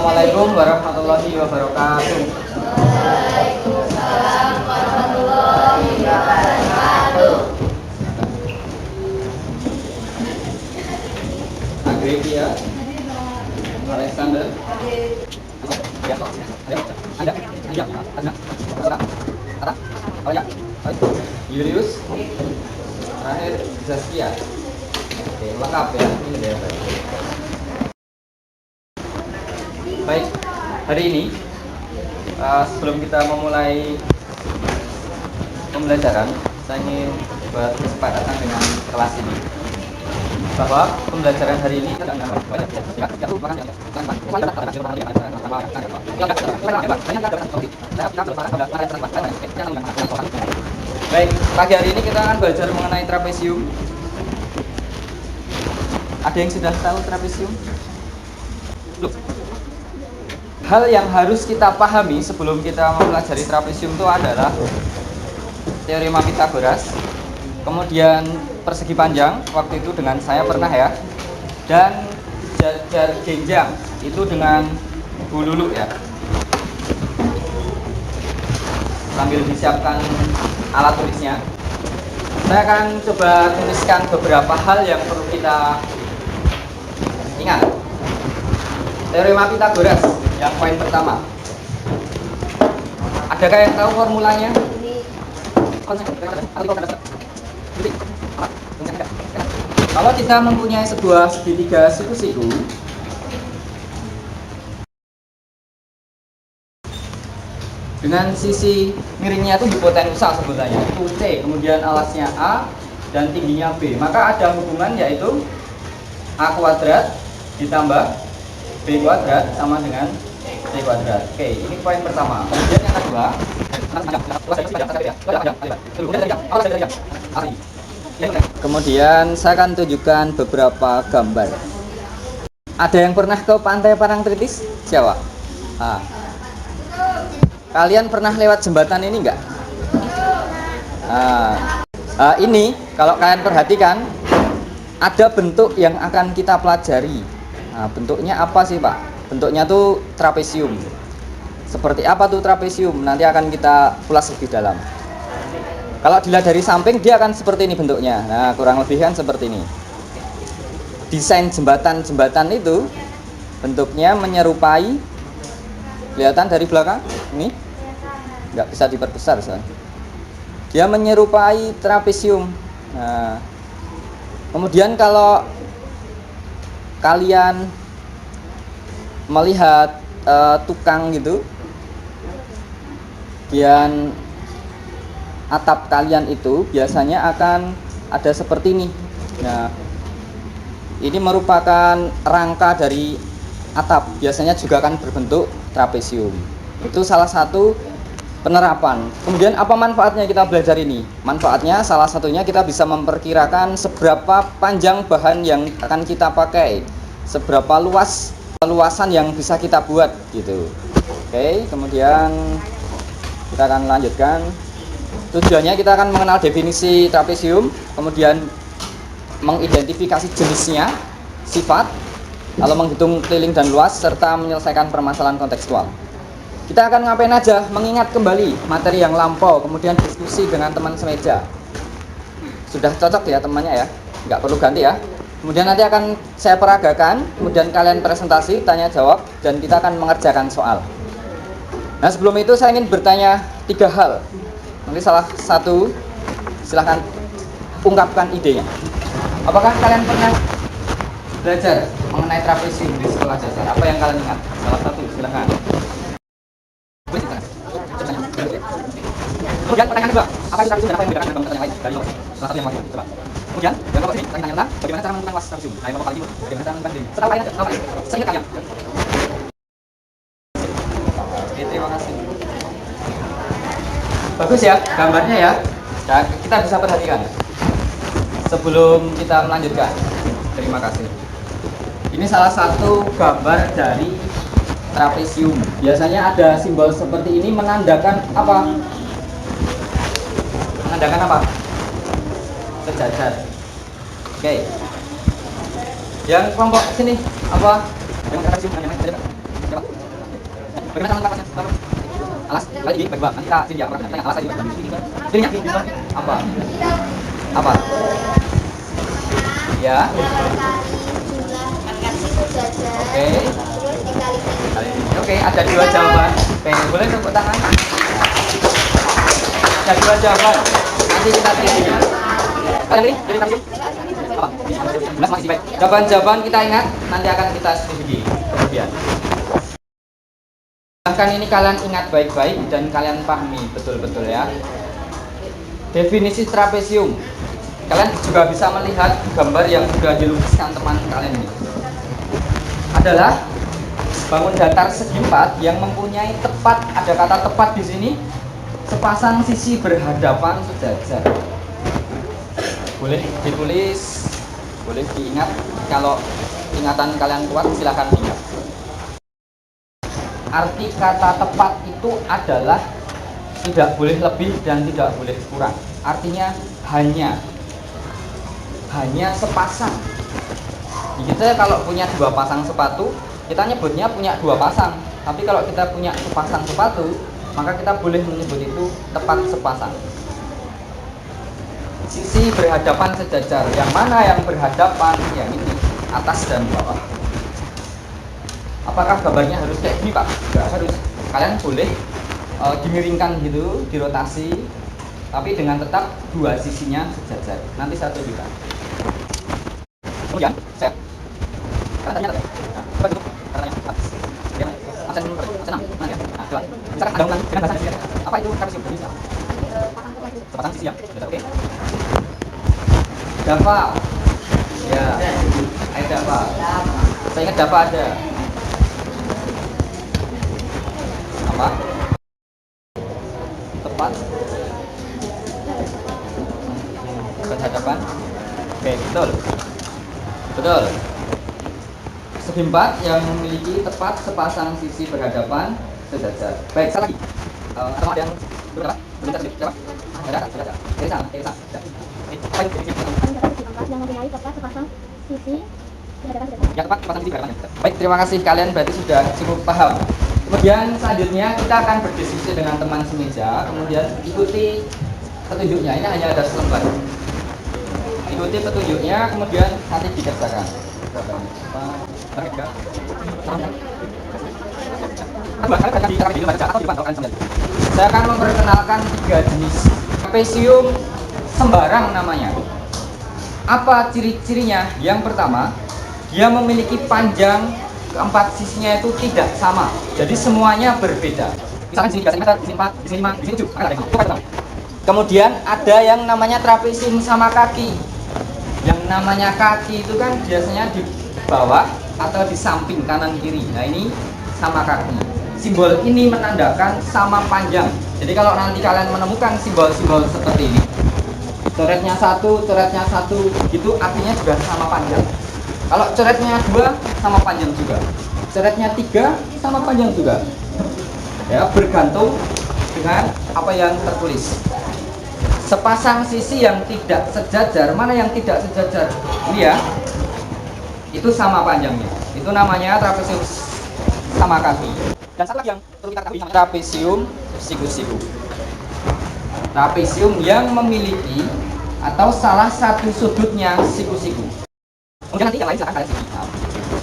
Assalamualaikum warahmatullahi wabarakatuh. Waalaikumsalam warahmatullahi wabarakatuh. Agregia Alexander Julius terakhir Zaskia. Oke, lengkap ya ini ya. Baik, hari ini sebelum kita memulai pembelajaran, saya ingin berkesepakatan dengan kelas ini bahwa pembelajaran hari ini baik, pagi hari ini kita akan belajar mengenai trapesium. Ada yang sudah tahu trapesium? Loh. Hal yang harus kita pahami sebelum kita mempelajari trapesium itu adalah teorema Pythagoras, kemudian persegi panjang, waktu itu dengan saya pernah ya, dan jajar genjang itu dengan Bu Lulu ya. Sambil disiapkan alat tulisnya, saya akan coba tuliskan beberapa hal yang perlu kita ingat. Teorema Pythagoras yang poin pertama. Adakah yang tahu formulanya? Kalau kita mempunyai sebuah segitiga siku-siku, dengan sisi miringnya itu hipotenusa sebutannya, itu C, kemudian alasnya A dan tingginya B, maka ada hubungan yaitu A kuadrat ditambah B kuadrat sama dengan C kuadrat. Oke, ini poin pertama. Kemudian yang kedua, kemudian saya akan tunjukkan beberapa gambar. Ada yang pernah ke Pantai Parangtritis, Jawa? Kalian pernah lewat jembatan ini enggak? Ini kalau kalian perhatikan ada bentuk yang akan kita pelajari. Bentuknya apa sih Pak? Bentuknya tuh trapesium. Seperti apa tuh trapesium? Nanti akan kita ulas lebih dalam. Kalau dilihat dari samping dia akan seperti ini bentuknya. Nah, kurang lebih kan seperti ini. Desain jembatan-jembatan itu bentuknya menyerupai, kelihatan dari belakang ini, nggak bisa diperbesar soalnya. Dia menyerupai trapesium. Nah, kemudian kalau kalian melihat tukang gitu, dan atap kalian itu biasanya akan ada seperti ini. Nah, ini merupakan rangka dari atap, biasanya juga akan berbentuk trapesium. Itu salah satu penerapan. Kemudian apa manfaatnya kita belajar ini? Manfaatnya salah satunya kita bisa memperkirakan seberapa panjang bahan yang akan kita pakai, seberapa luasan yang bisa kita buat gitu. Oke, kemudian kita akan lanjutkan. Tujuannya kita akan mengenal definisi trapesium, kemudian mengidentifikasi jenisnya, sifat, lalu menghitung keliling dan luas, serta menyelesaikan permasalahan kontekstual. Kita akan ngapain aja? Mengingat kembali materi yang lampau, kemudian diskusi dengan teman semeja. Sudah cocok ya temannya ya? Nggak perlu ganti ya? Kemudian nanti akan saya peragakan, kemudian kalian presentasi, tanya jawab, dan kita akan mengerjakan soal. Nah, sebelum itu saya ingin bertanya 3 hal. Nanti salah satu silahkan ungkapkan idenya. Apakah kalian pernah belajar mengenai trapesium di sekolah dasar? Apa yang kalian ingat? Salah satu, silahkan. Kemudian pertanyaan kedua, apa itu trapesium dan apa yang membedakan dengan pertanyaan lain dari salah satu yang wakil? Coba. Kemudian, yang keempat ini, pertanyaan tentang bagaimana cara menentukan luas trapesium. Nah, yang paling bagaimana cara menentukan diri. Serta lainnya, apa ini? Saya ingat kalian. Oke, terima kasih. Bagus ya gambarnya ya. Dan kita bisa perhatikan sebelum kita melanjutkan. Terima kasih. Ini salah satu gambar dari trapesium. Biasanya ada simbol seperti ini menandakan apa? Menandakan apa? Sejajar. Oke. Yang kelompok sini apa? Yang trapesium yang mana? Coba. Bagaimana teman alas lagi bagi bang. Nanti kita sini ya, orang tanya alas aja. Sini ya, sini apa? Apa? Ya. Oke. Oke, ada dua jawaban. Oke, boleh tepuk tangan. Ada dua jawaban. Nanti kita pilih. Kalian ini, jadi tadi apa? Masih baik. Jawaban-jawaban kita ingat, nanti akan kita selidiki kemudian. Bahkan ini kalian ingat baik-baik dan kalian pahami betul-betul ya. Definisi trapesium. Kalian juga bisa melihat gambar yang sudah dilukiskan teman kalian ini. Adalah bangun datar segi empat yang mempunyai tepat, ada kata tepat di sini, sepasang sisi berhadapan sejajar. Boleh ditulis, boleh diingat. Kalau ingatan kalian kuat silahkan diingat. Arti kata tepat itu adalah tidak boleh lebih dan tidak boleh kurang. Artinya hanya sepasang. Kita kalau punya dua pasang sepatu, kita nyebutnya punya dua pasang. Tapi kalau kita punya sepasang sepatu, maka kita boleh menyebut itu tepat sepasang. Sisi berhadapan sejajar. Yang mana yang berhadapan? Yang ini, atas dan bawah. Apakah gambarnya harus kayak gini Pak? Enggak harus. Kalian boleh dimiringkan gitu, dirotasi, tapi dengan tetap dua sisinya sejajar. Nanti satu juga. Kemudian saya tanya apa itu? Katanya atas. Ya, absen mana ya? Nah, coba. Misalkan ada ulang dengan bahasa Indonesia. Apa itu trapesium? Sepasang sisi ya. Oke. Dava. Ya. Ayo Dava. Saya ingat Dava ada. Apa? Tepat berhadapan. Oke, betul. Betul. Segi empat yang memiliki tepat sepasang sisi berhadapan sejajar. Baik, sekali lagi. Sama ada yang berapa? Berita siapa? Ada. Teresa. Apa itu yang mempunyai tepat sepasang sisi berhadapan sejajar? Ya, tepat sepasang sisi berhadapan. Baik, terima kasih kalian berarti sudah cukup paham. Kemudian selanjutnya kita akan berdiskusi dengan teman semeja, kemudian ikuti petunjuknya. Ini hanya ada selembar. Ikuti petunjuknya, kemudian nanti dikerjakan. Saya akan memperkenalkan 3 jenis trapesium sembarang namanya. Apa ciri-cirinya? Yang pertama, dia memiliki panjang keempat sisinya itu tidak sama, jadi semuanya berbeda. Misalkan di sini 3 cm, di sini 4, di sini 5, di sini 7. Kemudian ada yang namanya trapesium sama kaki. Yang namanya kaki itu kan biasanya di bawah atau di samping kanan kiri. Nah ini sama kaki. Simbol ini menandakan sama panjang. Jadi kalau nanti kalian menemukan simbol-simbol seperti ini, coretnya satu, gitu artinya juga sama panjang. Kalau coretnya 2 sama panjang juga, coretnya 3 sama panjang juga. Ya, bergantung dengan apa yang tertulis. Sepasang sisi yang tidak sejajar, mana yang tidak sejajar? Ini ya, itu sama panjangnya. Itu namanya trapesium sama kaki. Dan satu lagi yang perlu kita ketahui, trapesium siku-siku. Trapesium yang memiliki atau salah satu sudutnya siku-siku. Kemudian nanti yang lain silahkan kalian sini.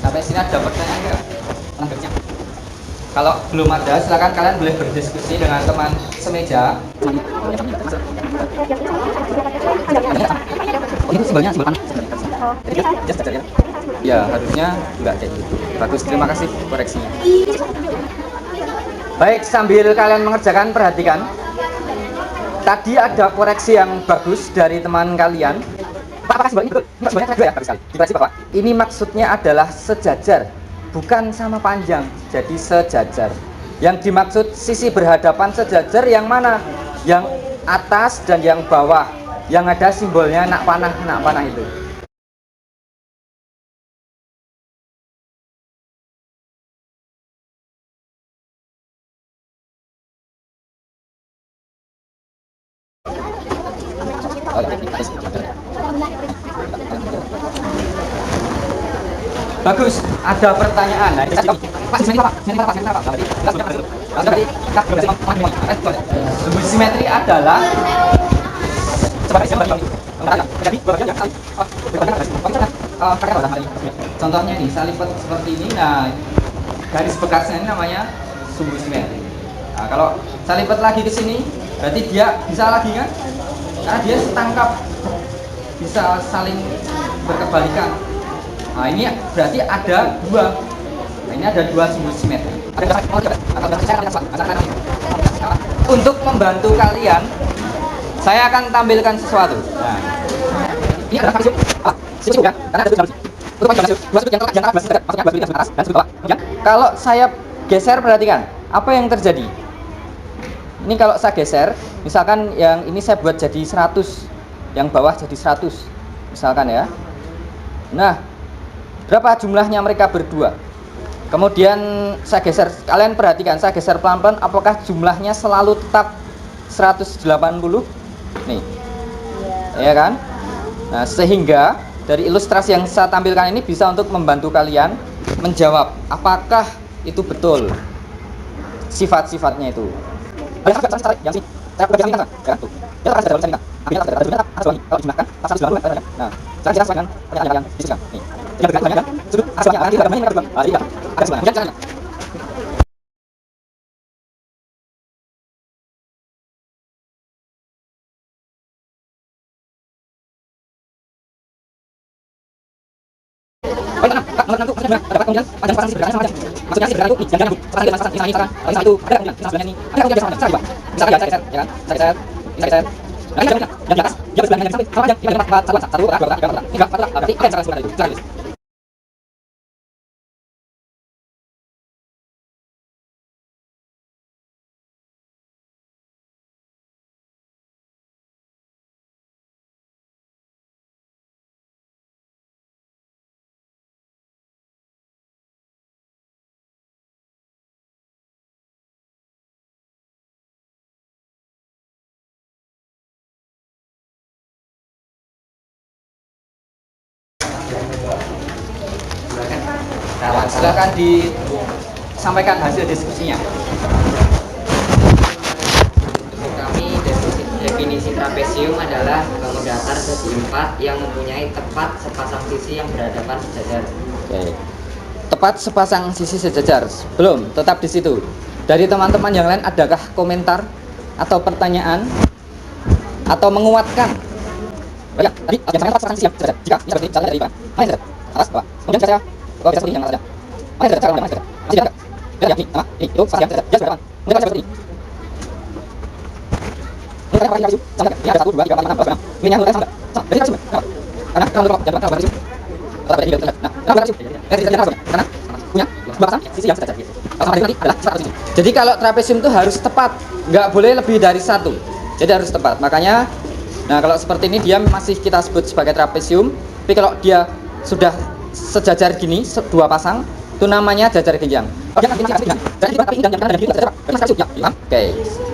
Sampai sini ada pertanyaan enggak? Lanjutnya. Kalau belum ada, silakan kalian boleh berdiskusi dengan teman semeja. Oh, ini simbolnya simbol panah. Ya, harusnya enggak kayak gitu. Bagus, terima kasih koreksinya. Baik, sambil kalian mengerjakan, perhatikan. Tadi ada koreksi yang bagus dari teman kalian. Apakah simbol ini betul? Simbolnya juga ya, bagus sekali. Dikoreksi bahwa ini maksudnya adalah sejajar, bukan sama panjang, jadi sejajar. Yang dimaksud sisi berhadapan sejajar yang mana? Yang atas dan yang bawah, yang ada simbolnya nak panah itu. Bagus, ada pertanyaan. Nah, Pak, simetri apa? Sumbu simetri adalah contohnya nih, salipet seperti ini. Nah, garis bekasnya ini namanya sumbu simetri. Nah, kalau salipet lagi ke sini, berarti dia bisa lagi kan? Karena dia setangkap, bisa saling berkebalikan. Nah, ini berarti ada dua. Nah, ini ada dua sumbu simetri. Untuk membantu kalian, saya akan tampilkan sesuatu. Nah, ini adalah ya, karena ada dua sudut yang maksudnya atas dan sudut bawah. Kalau saya geser, perhatikan apa yang terjadi. Ini kalau saya geser, misalkan yang ini saya buat jadi 100, yang bawah jadi 100, misalkan ya. Nah, berapa jumlahnya mereka berdua? Kemudian saya geser, kalian perhatikan, saya geser pelan-pelan, apakah jumlahnya selalu tetap 180? Nih, ya kan? Nah, sehingga dari ilustrasi yang saya tampilkan ini bisa untuk membantu kalian menjawab apakah itu betul sifat-sifatnya itu. Yang sini, saya pegang kan? Ya, tuh. Ya, ada dalam akhirnya ada kalau dijumlahkan 180 kan? Nah, saya jelas dengan pertanyaan yang disebutkan. Nih. Yang bergantung kan? Sudut asalnya akan tidak banyak berubah. Iya. Ada sebenarnya. Kemudian caranya. Nomor 6 itu maksudnya dapat kemudian panjang pasang sisi bergeraknya sama aja. Maksudnya sisi bergerak itu jangan nyambung. Pasang dengan pasang misalkan itu ada kemudian sebenarnya ini ada kemudian sama aja. Misalkan ya saya ya kan? Saya nah, ini yang di atas dia bersebelahan yang sampai sama aja. Ini ada 4 satuan 1 2 3 4 berarti apa yang cara sebenarnya itu? Silakan. Silakan disampaikan hasil diskusinya. Untuk kami, definisi trapesium adalah bangun datar segi 4 yang mempunyai tepat sepasang sisi yang berhadapan sejajar. Oke. Tepat sepasang sisi sejajar. Belum, tetap di situ. Dari teman-teman yang lain adakah komentar atau pertanyaan atau menguatkan? Ya, tadi yang saya sepasang sisi yang sejajar. Jika ini seperti misalnya dari mana? Mana yang atas bawah. Kemudian saya bisa seperti yang atas. Mana yang cara masih ada? Ya, ini sama. Ini itu sepasang yang sejajar. Jelas berapa? Kemudian saya seperti ini. Ini saya pakai sama. Ini ada 1 2 3 4 5 6 7. Ini yang sama. Sama. Jadi sama. Karena kalau jangan pakai baris. Kalau ada ini nah, kalau baris. Karena punya dua pasang sisi yang sejajar. Pasang tadi adalah 100 sisi. Jadi kalau trapesium itu harus tepat, nggak boleh lebih dari 1. Jadi harus tepat. Makanya, nah kalau seperti ini dia masih kita sebut sebagai trapesium. Tapi kalau dia sudah sejajar gini, dua pasang, itu namanya jajar genjang. Oke,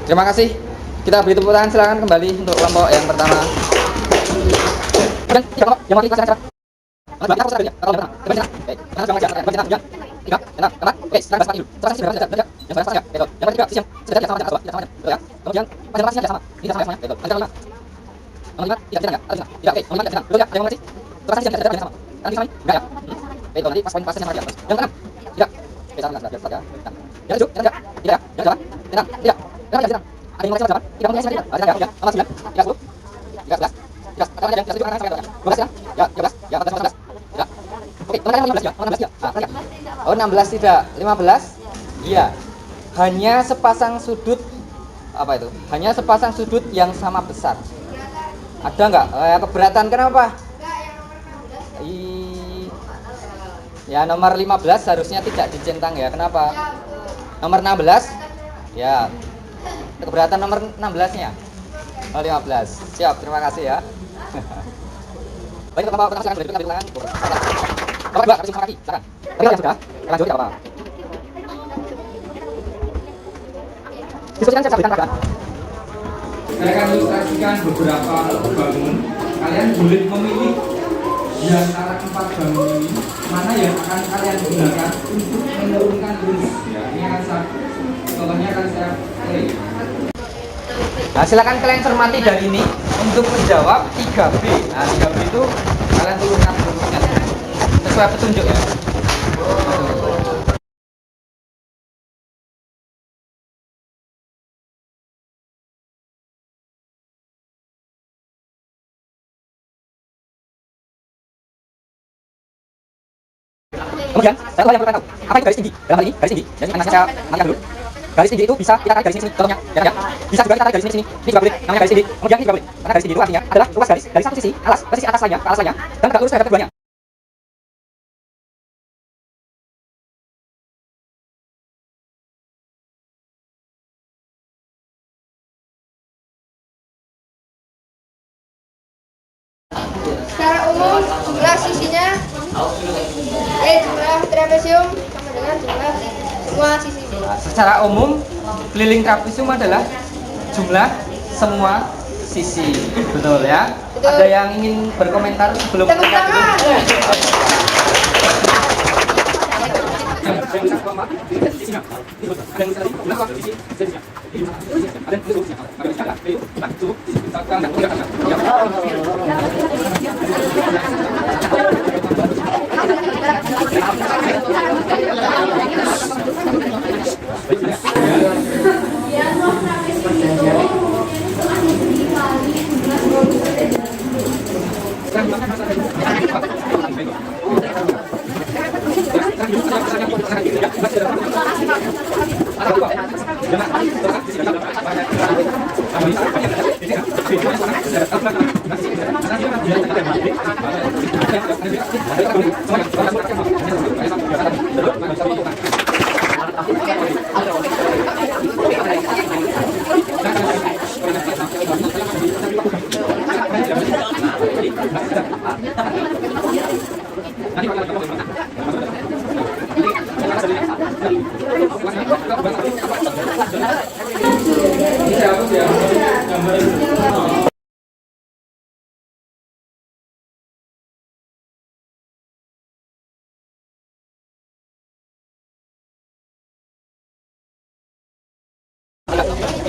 terima kasih. Kita beri tepuk tangan, silakan kembali untuk kelompok yang pertama. Yang mau kita Oh, 16 tidak, 15? Iya. Hanya sepasang sudut apa itu? Hanya sepasang sudut yang sama besar. Ada nggak? Keberatan kenapa? Ya, nomor 15 harusnya tidak dicentang ya. Kenapa? Nomor 16? Ya. Keberatan nomor 16-nya. Oh, 15. Siap, terima kasih ya. Baik, Bapak, silakan beri tangan. Bapak, dua, kasih kaki, silakan. Tapi kalau sudah, lanjut tidak apa-apa. Diskusikan saya berikan keadaan. Saya akan ilustrasikan beberapa bangun. Kalian boleh memilih di antara 4 bangun ini mana yang akan kalian gunakan untuk menurunkan bunyi. Ya, ini akan saya contohnya akan saya play. Nah, silakan kalian cermati dari ini untuk menjawab 3B. Nah, 3B itu kalian tuliskan hurufnya sesuai petunjuk ya. Kemudian, saya yang perlu kalian tahu, apa itu garis tinggi? Dalam hal ini, garis tinggi. Jadi, animasi saya matikan dulu. Garis tinggi itu bisa kita tarik garis sini, contohnya, ya. Bisa juga kita tarik garis sini. Ini juga boleh, namanya garis tinggi. Kemudian ini juga boleh, karena garis tinggi itu artinya adalah luas garis dari satu sisi alas ke sisi atas lainnya, ke alas lainnya, dan tegak lurus terhadap keduanya. Secara umum jumlah sisinya jumlah trapesium sama dengan jumlah semua sisi. Nah, secara umum, keliling trapesium adalah jumlah semua sisi. Betul ya? Betul. Ada yang ingin berkomentar sebelum Tepuk tangan.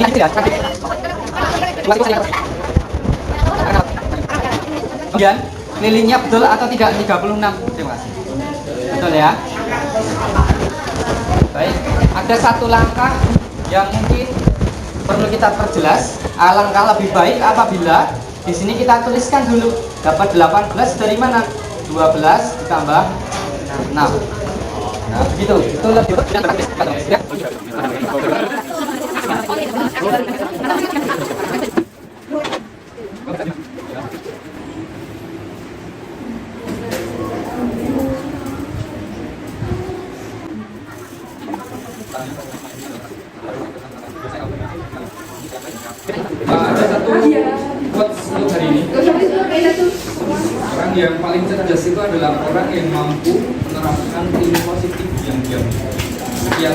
Ini ya, cantik. Kemudian, lilinnya betul atau tidak 36? Terima kasih. Betul ya? Baik, ada satu langkah yang mungkin perlu kita perjelas. Alangkah lebih baik apabila di sini kita tuliskan dulu dapat 18 dari mana? 12 ditambah 6. Nah, begitu. Itu lebih baik. Ada satu quotes untuk hari ini. Orang yang paling cerdas itu adalah orang yang mampu menerapkan ilmu positif yang diam. Sekian.